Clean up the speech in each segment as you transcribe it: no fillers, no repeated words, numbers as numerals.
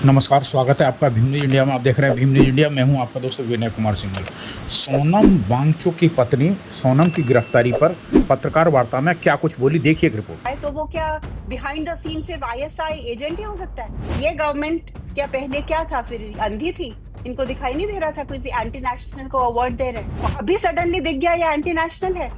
नमस्कार, स्वागत है आपका भीम न्यूज़ इंडिया में। आप देख रहे हैं भीम न्यूज़ इंडिया। मैं हूं आपका दोस्त विनय कुमार सिंघल। सोनम वांगचुक की पत्नी सोनम की गिरफ्तारी पर पत्रकार वार्ता में क्या कुछ बोली, देखिए एक रिपोर्ट। तो वो क्या बिहाइंड द सीन सिर्फ आईएसआई एजेंट ही हो सकता है? ये गवर्नमेंट क्या पहले क्या था, फिर अंधी थी? इनको दिखाई नहीं दे रहा था कोई एंटी नेशनल को अवार्ड दे रहे हैं, अभी सडनली दिख गया ये एंटी नेशनल है।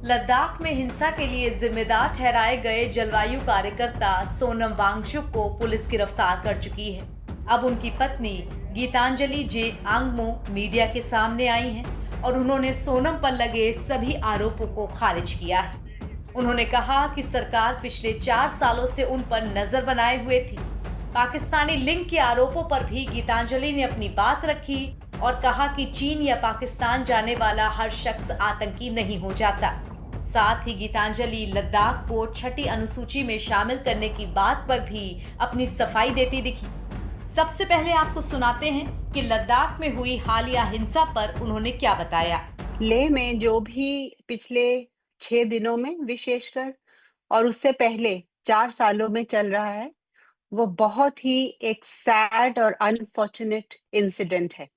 लद्दाख में हिंसा के लिए जिम्मेदार ठहराए गए जलवायु कार्यकर्ता सोनम वांगचुक को पुलिस गिरफ्तार कर चुकी है। अब उनकी पत्नी गीतांजलि जे आंगमो मीडिया के सामने आई हैं और उन्होंने सोनम पर लगे सभी आरोपों को खारिज किया है। उन्होंने कहा कि सरकार पिछले 4 सालों से उन पर नजर बनाए हुए थी। पाकिस्तानी लिंक के आरोपों पर भी गीतांजलि ने अपनी बात रखी और कहा कि चीन या पाकिस्तान जाने वाला हर शख्स आतंकी नहीं हो जाता। साथ ही गीतांजलि लद्दाख को छठी अनुसूची में शामिल करने की बात पर भी अपनी सफाई देती दिखी। सबसे पहले आपको सुनाते हैं कि लद्दाख में हुई हालिया हिंसा पर उन्होंने क्या बताया। लेह में जो भी पिछले 6 दिनों में विशेषकर और उससे पहले 4 सालों में चल रहा है, वो बहुत ही एक सैड और अनफॉर्चुनेट इंसिडेंट है।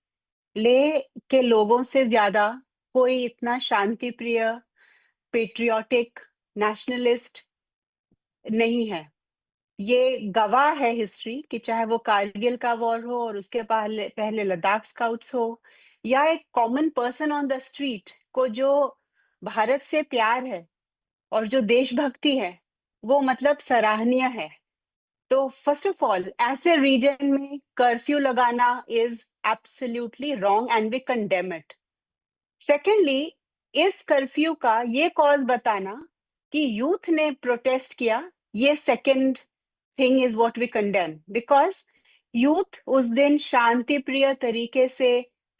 लेह के लोगों से ज्यादा कोई इतना शांति प्रिय, पेट्रियोटिक, नेशनलिस्ट नहीं है। ये गवाह है हिस्ट्री कि चाहे वो कारगिल का वॉर हो और उसके पहले पहले लद्दाख स्काउट्स हो, या एक common person on the street को जो भारत से प्यार है और जो देशभक्ति है, वो मतलब सराहनीय है। तो फर्स्ट ऑफ ऑल ऐसे रीजन में कर्फ्यू लगाना is absolutely wrong and we condemn it. Secondly, इस कर्फ्यू का ये कॉज बताना कि यूथ ने प्रोटेस्ट किया, ये second thing is what we condemn, because youth उस दिन शांति प्रिय तरीके से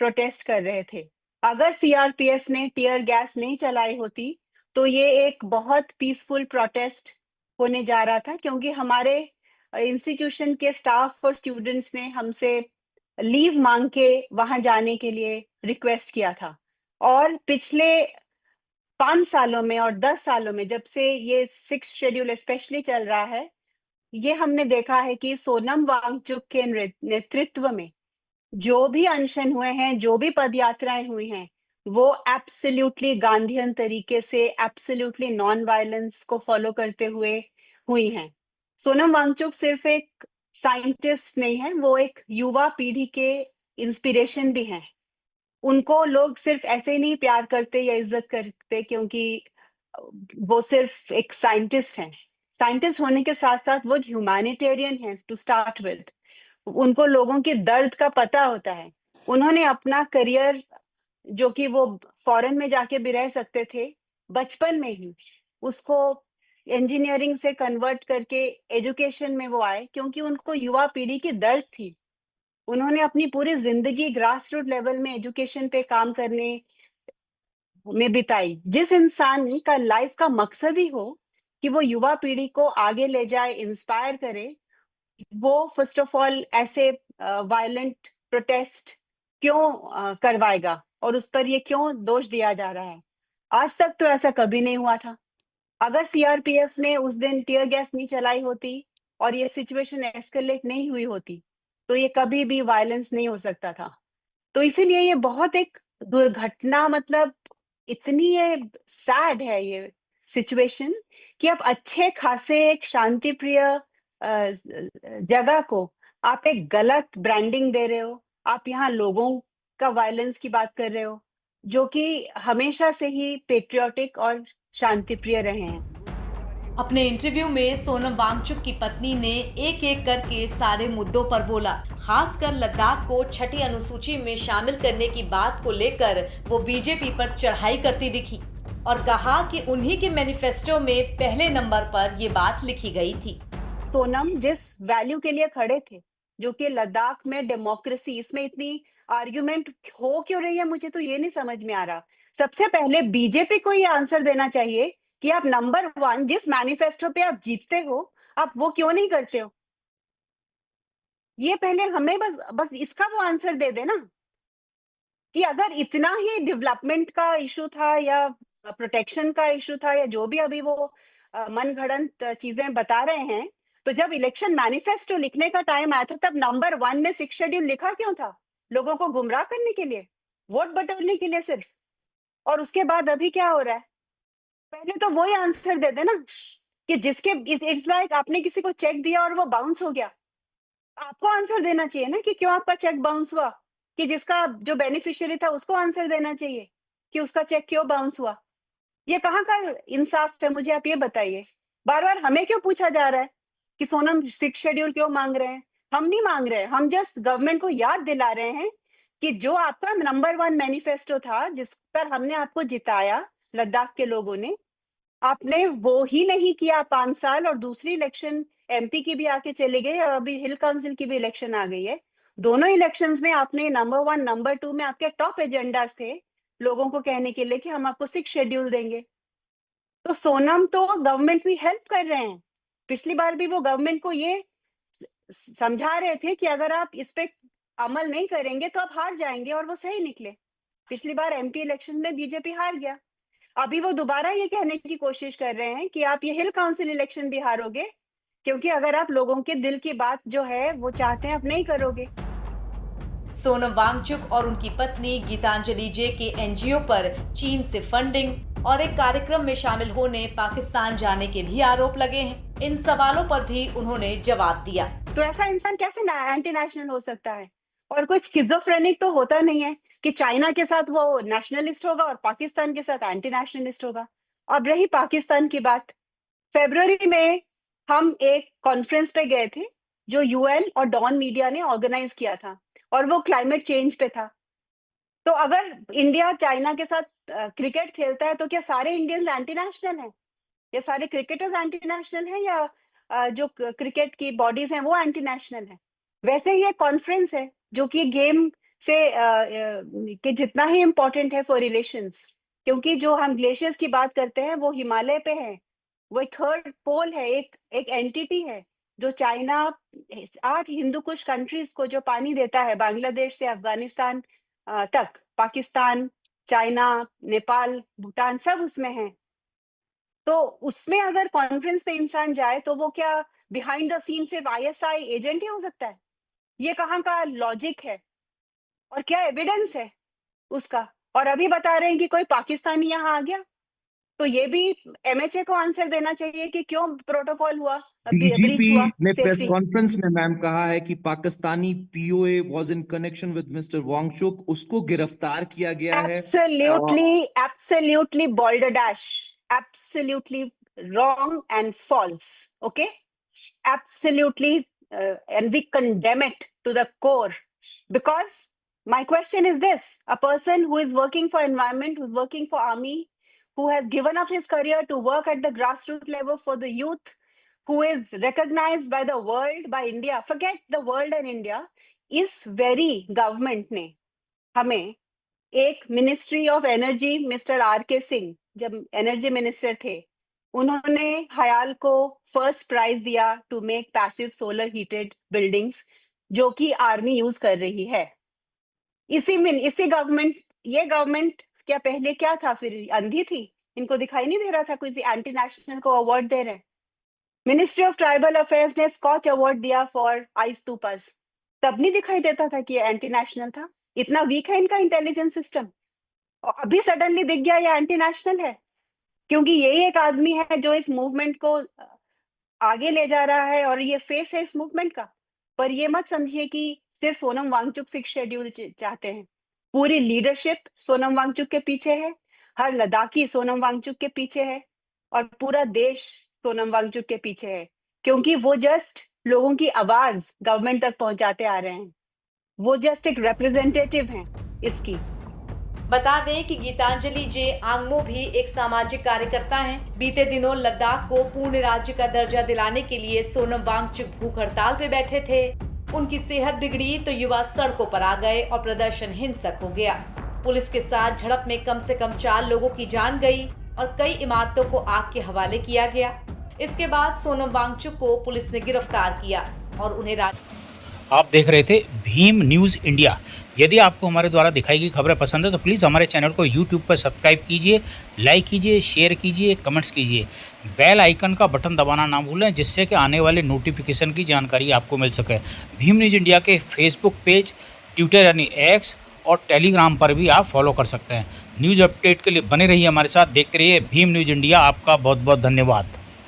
प्रोटेस्ट कर रहे थे। अगर सीआरपीएफ ने टीयर गैस नहीं चलाई होती तो ये एक बहुत पीसफुल प्रोटेस्ट होने जा रहा था, क्योंकि हमारे इंस्टीट्यूशन के स्टाफ और स्टूडेंट्स ने हमसे लीव मांग के वहां जाने के लिए रिक्वेस्ट किया था। और पिछले 5 सालों में और 10 सालों में जब से ये 6 शेड्यूल स्पेशली चल रहा है, ये हमने देखा है कि सोनम वांगचुक के नेतृत्व में जो भी अनशन हुए हैं, जो भी पद यात्राएं हुई हैं, वो एब्सोल्युटली गांधीयन तरीके से, एब्सोल्युटली नॉन वायलेंस को फॉलो करते हुए हुई हैं। सोनम वांगचुक सिर्फ एक साइंटिस्ट नहीं है, वो एक युवा पीढ़ी के इंस्पिरेशन भी हैं। उनको लोग सिर्फ ऐसे ही नहीं प्यार करते या इज्जत करते क्योंकि वो सिर्फ एक साइंटिस्ट हैं। साइंटिस्ट होने के साथ साथ वो ह्यूमैनिटेरियन हैं टू स्टार्ट विद। उनको लोगों के दर्द का पता होता है। उन्होंने अपना करियर, जो कि वो फॉरेन में जाके भी रह सकते थे, बचपन में ही उसको इंजीनियरिंग से कन्वर्ट करके एजुकेशन में वो आए, क्योंकि उनको युवा पीढ़ी की दर्द थी। उन्होंने अपनी पूरी जिंदगी ग्रास रूट लेवल में एजुकेशन पे काम करने में बिताई। जिस इंसान का लाइफ का मकसद ही हो कि वो युवा पीढ़ी को आगे ले जाए, इंस्पायर करे, वो फर्स्ट ऑफ ऑल ऐसे वायलेंट प्रोटेस्ट क्यों करवाएगा और उस पर ये क्यों दोष दिया जा रहा है? आज तक तो ऐसा कभी नहीं हुआ था। अगर सीआरपीएफ ने उस दिन टीयर गैस नहीं चलाई होती और ये सिचुएशन एस्केलेट नहीं हुई होती, तो ये कभी भी वायलेंस नहीं हो सकता था। तो इसीलिए ये बहुत एक दुर्घटना, मतलब इतनी ये सैड है ये सिचुएशन कि आप अच्छे खासे एक शांति प्रिय जगह को आप एक गलत ब्रांडिंग दे रहे हो। आप यहाँ लोगों का वायलेंस की बात कर रहे हो, जो कि हमेशा से ही पेट्रियोटिक और शांति प्रिय रहे हैं। अपने इंटरव्यू में सोनम वांगचुक की पत्नी ने एक एक करके सारे मुद्दों पर बोला। खासकर लद्दाख को छठी अनुसूची में शामिल करने की बात को लेकर वो बीजेपी पर चढ़ाई करती दिखी और कहा कि उन्हीं के मैनिफेस्टो में पहले नंबर पर ये बात लिखी गई थी। सोनम जिस वैल्यू के लिए खड़े थे, जो कि लद्दाख में डेमोक्रेसी, इसमें इतनी आर्ग्यूमेंट हो क्यों रही है, मुझे तो ये नहीं समझ में आ रहा। सबसे पहले बीजेपी को ये आंसर देना चाहिए कि आप नंबर 1 जिस मैनिफेस्टो पे आप जीतते हो, आप वो क्यों नहीं करते हो? ये पहले हमें बस बस इसका वो आंसर दे देना कि अगर इतना ही डेवलपमेंट का इशू था या प्रोटेक्शन का इशू था या जो भी अभी वो मनगढ़ंत चीजें बता रहे हैं, तो जब इलेक्शन मैनिफेस्टो लिखने का टाइम आया था तब नंबर 1 में 6 शेड्यूल लिखा क्यों था? लोगों को गुमराह करने के लिए, वोट बटोरने के लिए सिर्फ। और उसके बाद अभी क्या हो रहा है? पहले तो वही आंसर दे देना कि जिसके इट्स लाइक आपने किसी को चेक दिया और वो बाउंस हो गया, आपको आंसर देना चाहिए ना कि क्यों आपका चेक बाउंस हुआ, कि जिसका जो बेनिफिशियरी था उसको आंसर देना चाहिए कि उसका चेक क्यों बाउंस हुआ। ये कहाँ का इंसाफ है, मुझे आप ये बताइए। बार बार हमें क्यों पूछा जा रहा है कि सोनम 6 शेड्यूल क्यों मांग रहे हैं? हम नहीं मांग रहे हैं, हम जस्ट गवर्नमेंट को याद दिला रहे हैं कि जो आपका नंबर 1 मैनिफेस्टो था जिस पर हमने आपको जिताया लद्दाख के लोगों ने, आपने वो ही नहीं किया 5 साल। और दूसरी इलेक्शन एमपी की भी आके चली गई और अभी हिल काउंसिल की भी इलेक्शन आ गई है। दोनों इलेक्शंस में आपने नंबर 1 नंबर 2 में आपके टॉप एजेंडास थे लोगों को कहने के लिए कि हम आपको 6 शेड्यूल देंगे। तो सोनम तो गवर्नमेंट भी हेल्प कर रहे हैं। पिछली बार भी वो गवर्नमेंट को ये समझा रहे थे कि अगर आप इस पे अमल नहीं करेंगे तो आप हार जाएंगे, और वो सही निकले। पिछली बार एमपी इलेक्शन में बीजेपी हार गया। अभी वो दोबारा ये कहने की कोशिश कर रहे हैं कि आप ये हिल काउंसिल इलेक्शन भी हारोगे, क्योंकि अगर आप लोगों के दिल की बात जो है वो चाहते हैं आप नहीं करोगे। सोनम वांगचुक और उनकी पत्नी गीतांजलि जे के एनजीओ पर चीन से फंडिंग और एक कार्यक्रम में शामिल होने पाकिस्तान जाने के भी आरोप लगे हैं। इन सवालों पर भी उन्होंने जवाब दिया। तो ऐसा इंसान कैसे एंटी नेशनल हो सकता है? और कोई स्किज़ोफ्रेनिक तो होता नहीं है कि चाइना के साथ वो नेशनलिस्ट होगा और पाकिस्तान के साथ एंटी नेशनलिस्ट होगा। अब रही पाकिस्तान की बात, फरवरी में हम एक कॉन्फ्रेंस पे गए थे जो यूएन और डॉन मीडिया ने ऑर्गेनाइज किया था, और वो क्लाइमेट चेंज पे था। तो अगर इंडिया चाइना के साथ क्रिकेट खेलता है तो क्या सारे इंडियंस एंटी नेशनल हैं? या सारे क्रिकेटर्स एंटी नेशनल हैं, या जो क्रिकेट की बॉडीज हैं वो एंटी नेशनल हैं? वैसे ही एक कॉन्फ्रेंस है जो कि गेम से कि जितना ही इम्पोर्टेंट है फॉर रिलेशंस, क्योंकि जो हम ग्लेशियर्स की बात करते हैं वो हिमालय पे है, वो एक थर्ड पोल है, एक एंटिटी है जो चाइना 8 हिंदू कुश कंट्रीज को जो पानी देता है, बांग्लादेश से अफगानिस्तान तक, पाकिस्तान, चाइना, नेपाल, भूटान सब उसमें हैं। तो उसमें अगर कॉन्फ्रेंस पे इंसान जाए तो वो क्या बिहाइंड द सीन सिर्फ आईएसआई एजेंट ही हो सकता है? ये कहाँ का लॉजिक है और क्या एविडेंस है उसका? और अभी बता रहे हैं कि कोई पाकिस्तानी यहाँ आ गया, तो ये भी एमएचए को आंसर देना चाहिए कि क्यों प्रोटोकॉल हुआ, ब्रीच हुआ ने प्रेस सेफ्टी। कॉन्फ्रेंस में मैम कहा है कि Pakistani POA was in connection with mister Wangchuk, उसको गिरफ्तार किया गया है। Absolutely balderdash, absolutely wrong and false. Okay, absolutely, and we condemn it to the core. Because my question is this: a person who is working for environment, who's working for army, who has given up his career to work at the grassroots level for the youth, who is recognized by the world, by India, forget the world and India, इस very government ने हमें एक ministry of energy, mister आर.के. सिंह जब energy minister थे, उन्होंने हयाल को first prize दिया to make passive solar heated buildings, जो कि आर्मी यूज कर रही है। इसी गवर्नमेंट, ये गवर्नमेंट क्या पहले क्या था, फिर अंधी थी, इनको दिखाई नहीं दे रहा था कोई एंटी नेशनल को अवार्ड दे रहे हैं? मिनिस्ट्री ऑफ ट्राइबल अफेयर्स ने स्कॉच अवार्ड दिया फॉर आइस स्तूपास, तब नहीं दिखाई देता था कि ये एंटी नेशनल था? इतना वीक है इनका इंटेलिजेंस सिस्टम, और अभी सडनली दिख गया ये एंटी नेशनल है, क्योंकि यही एक आदमी है जो इस मूवमेंट को आगे ले जा रहा है और ये फेस है इस मूवमेंट का। पर ये मत समझिए कि सिर्फ सोनम वांगचुक 6 शेड्यूल चाहते हैं, पूरी लीडरशिप सोनम वांगचुक के पीछे है, हर लद्दाखी सोनम वांगचुक के पीछे है, और पूरा देश सोनम वांगचुक के पीछे है, क्योंकि वो जस्ट लोगों की आवाज गवर्नमेंट तक पहुंचाते आ रहे हैं, वो जस्ट एक रिप्रेजेंटेटिव हैं इसकी। बता दें कि गीतांजलि जे आंगमो भी एक सामाजिक कार्यकर्ता हैं। बीते दिनों लद्दाख को पूर्ण राज्य का दर्जा दिलाने के लिए सोनम वांगचुक भूख हड़ताल पे बैठे थे। उनकी सेहत बिगड़ी तो युवा सड़कों पर आ गए और प्रदर्शन हिंसक हो गया। पुलिस के साथ झड़प में कम से कम 4 लोगों की जान गई और कई इमारतों को आग के हवाले किया गया। इसके बाद सोनम वांगचुक को पुलिस ने गिरफ्तार किया और उन्हें आप देख रहे थे भीम न्यूज़ इंडिया। यदि आपको हमारे द्वारा दिखाई गई खबरें पसंद है तो प्लीज़ हमारे चैनल को यूट्यूब पर सब्सक्राइब कीजिए, लाइक कीजिए, शेयर कीजिए, कमेंट्स कीजिए। बेल आइकन का बटन दबाना ना भूलें, जिससे कि आने वाले नोटिफिकेशन की जानकारी आपको मिल सके। भीम न्यूज़ इंडिया के फेसबुक पेज, ट्विटर यानी एक्स और टेलीग्राम पर भी आप फॉलो कर सकते हैं। न्यूज़ अपडेट के लिए बने रहिए हमारे साथ, देखते रहिए भीम न्यूज़ इंडिया। आपका बहुत बहुत धन्यवाद।